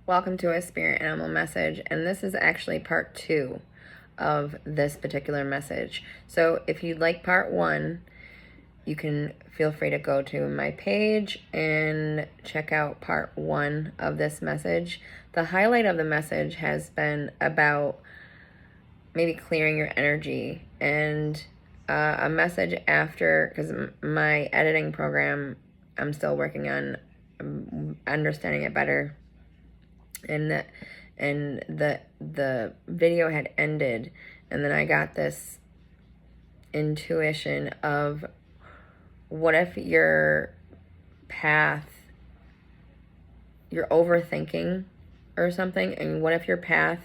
Welcome to a spirit animal message, and this is actually part 2 of this particular message. So if you'd like part 1, you can feel free to go to my page and check out part 1 of this message. The highlight of the message has been about maybe clearing your energy, and a message after, because my editing program, I'm still working on understanding it better, and the video had ended, and then I got this intuition of, what if your path, you're overthinking or something, and what if your path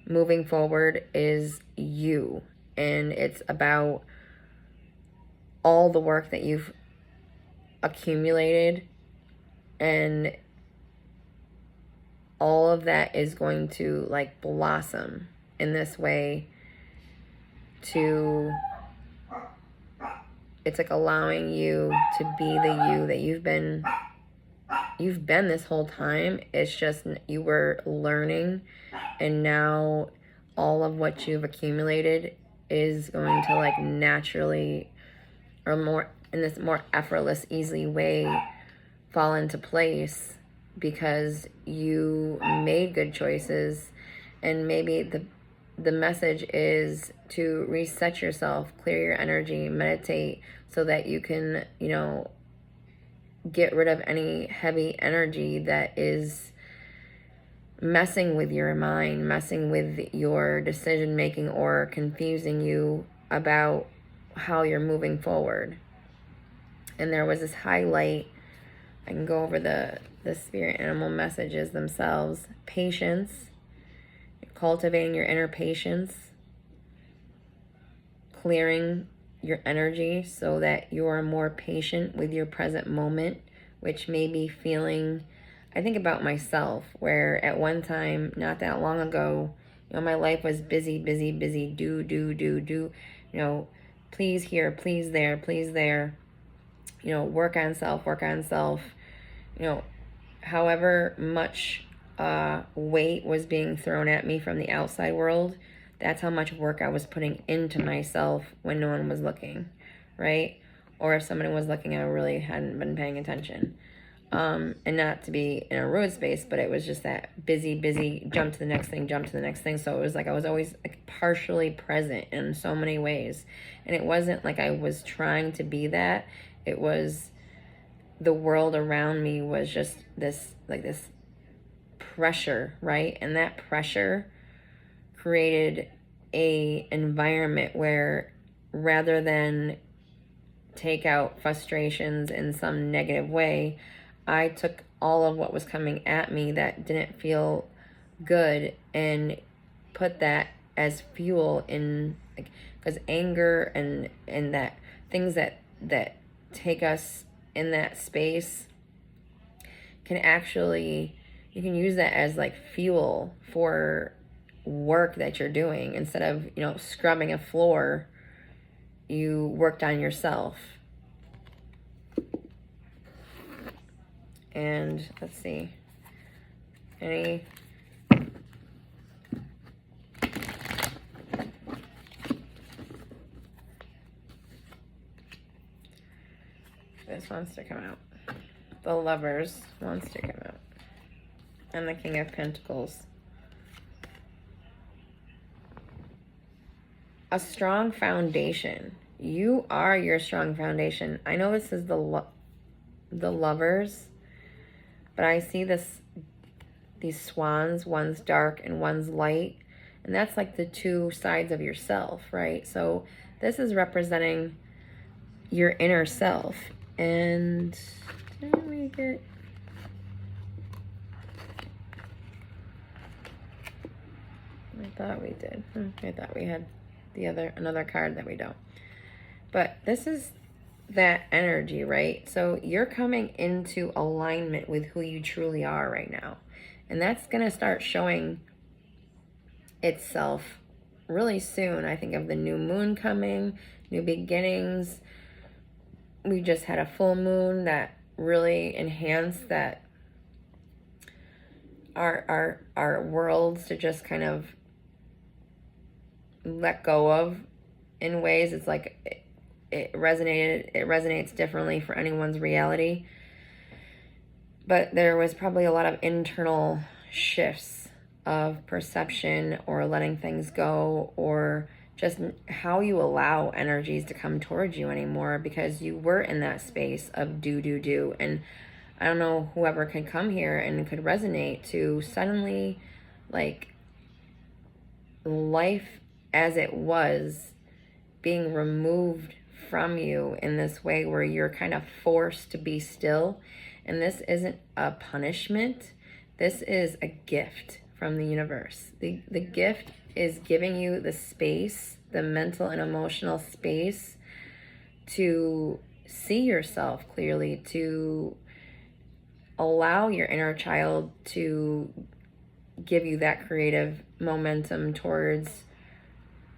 moving forward is you, and it's about all the work that you've accumulated, and all of that is going to like blossom in this way to, it's like allowing you to be the you that you've been this whole time. It's just you were learning, and now all of what you've accumulated is going to like naturally, or more in this more effortless, easy way, fall into place because you made good choices. And maybe the message is to reset yourself, clear your energy, meditate, so that you can, get rid of any heavy energy that is messing with your mind, messing with your decision making, or confusing you about how you're moving forward. And there was this highlight. I can go over the spirit animal messages themselves. Patience, cultivating your inner patience, clearing your energy so that you are more patient with your present moment, which may be feeling, I think about myself, where at one time, not that long ago, my life was busy, do, please here, please there, work on self, however much weight was being thrown at me from the outside world, that's how much work I was putting into myself when no one was looking, right? Or if somebody was looking, I really hadn't been paying attention. And not to be in a rude space, but it was just that busy, jump to the next thing. So it was like I was always like partially present in so many ways. And it wasn't like I was trying to be that. It was the world around me was just this pressure, right? And that pressure created a environment where, rather than take out frustrations in some negative way, I took all of what was coming at me that didn't feel good and put that as fuel in, like, because anger and that things that take us in that space can actually, you can use that as like fuel for work that you're doing. Instead of scrubbing a floor, you worked on yourself. And let's see, this wants to come out. The Lovers wants to come out, and the King of Pentacles. A strong foundation. You are your strong foundation. I know this is the Lovers, but I see these swans, one's dark and one's light, and that's like the two sides of yourself, right? So this is representing your inner self. And didn't we get, I thought we did. I thought we had another card that we don't. But this is that energy, right? So you're coming into alignment with who you truly are right now. And that's going to start showing itself really soon. I think of the new moon coming, new beginnings. We just had a full moon that really enhanced that our worlds to just kind of let go of in ways. It's like it resonates differently for anyone's reality. But there was probably a lot of internal shifts of perception or letting things go, or just how you allow energies to come towards you anymore, because you were in that space of do. And I don't know, whoever could come here and could resonate to suddenly, like, life as it was being removed from you in this way where you're kind of forced to be still. And this isn't a punishment. This is a gift from the universe. The gift is giving you the space, the mental and emotional space to see yourself clearly, to allow your inner child to give you that creative momentum towards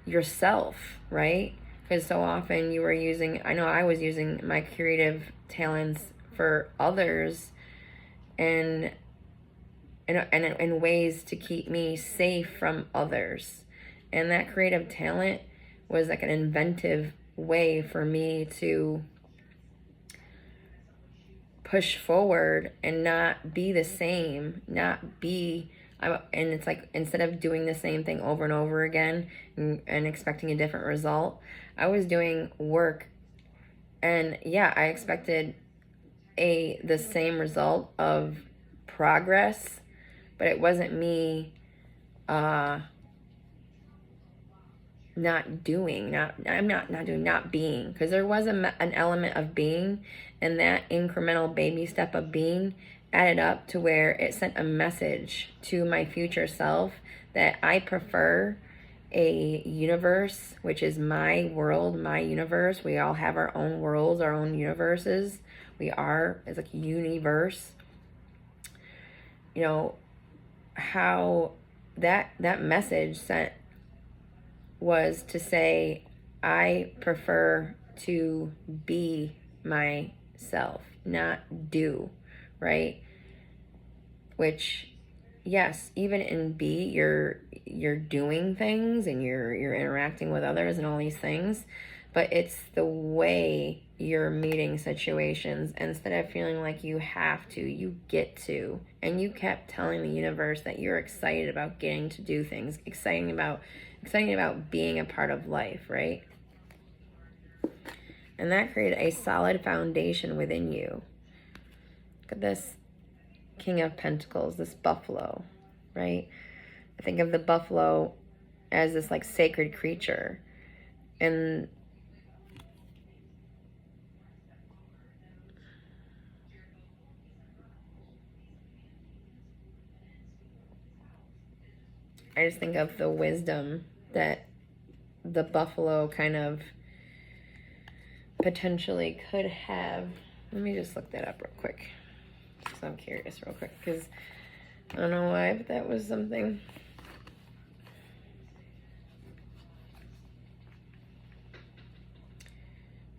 yourself, right? Because so often you were using, I know I was using my creative talents for others and in ways to keep me safe from others. And that creative talent was like an inventive way for me to push forward and not be the same, and it's like, instead of doing the same thing over and over again and expecting a different result, I was doing work, and yeah, I expected the same result of progress, but it wasn't me not being, because there was an element of being, and that incremental baby step of being added up to where it sent a message to my future self that I prefer a universe, which is my world, my universe. We all have our own worlds, our own universes. It's like a universe. You know, how that message sent was to say, I prefer to be myself, not do, right? Which, yes, even in B, you're doing things and you're interacting with others and all these things, but it's the way you're meeting situations. Instead of feeling like you have to, you get to. And you kept telling the universe that you're excited about getting to do things, excited about being a part of life, right? And that created a solid foundation within you. Look at this King of Pentacles, this buffalo, right? I think of the buffalo as this like sacred creature. And I just think of the wisdom that the buffalo kind of potentially could have. Let me just look that up real quick, because I'm curious real quick, because I don't know why, but that was something.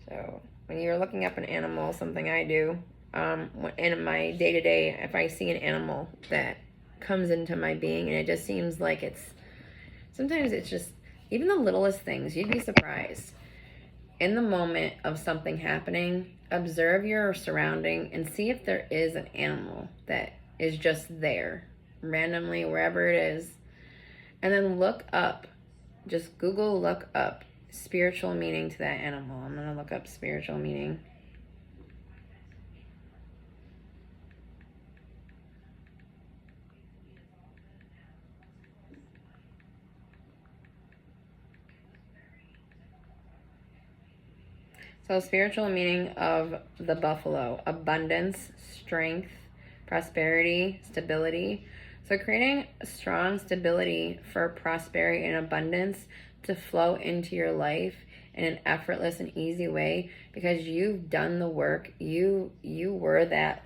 So when you're looking up an animal, something I do, in my day-to-day, if I see an animal that comes into my being and it just seems like sometimes it's just, even the littlest things, you'd be surprised. In the moment of something happening, observe your surrounding and see if there is an animal that is just there, randomly, wherever it is. And then look up, just Google, look up spiritual meaning to that animal. I'm going to look up spiritual meaning. So spiritual meaning of the buffalo: abundance, strength, prosperity, stability. So creating strong stability for prosperity and abundance to flow into your life in an effortless and easy way, because you've done the work. You were that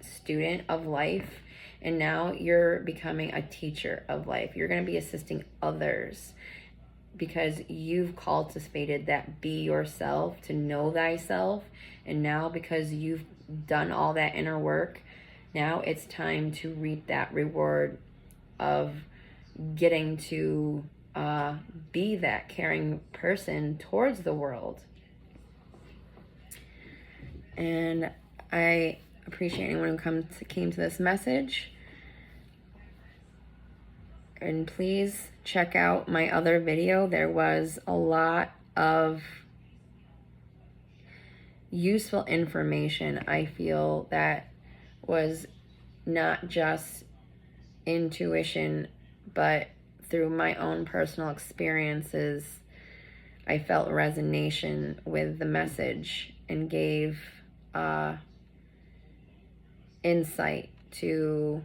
student of life, and now you're becoming a teacher of life. You're going to be assisting others, because you've cultivated that be yourself, to know thyself. And now, because you've done all that inner work, Now it's time to reap that reward of getting to be that caring person towards the world. And I appreciate anyone who came to this message. And please check out my other video. There was a lot of useful information, I feel, that was not just intuition, but through my own personal experiences, I felt resonation with the message and gave insight to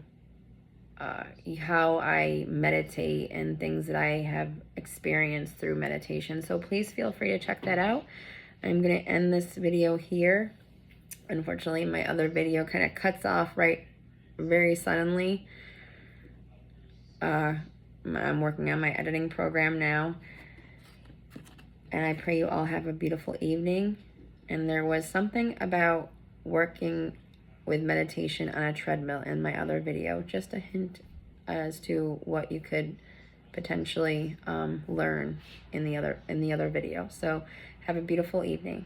how I meditate and things that I have experienced through meditation. So please feel free to check that out. I'm going to end this video here. Unfortunately, my other video kind of cuts off very suddenly. I'm working on my editing program now. And I pray you all have a beautiful evening. And there was something about working with meditation on a treadmill in my other video. Just a hint as to what you could potentially learn in the other video. So have a beautiful evening.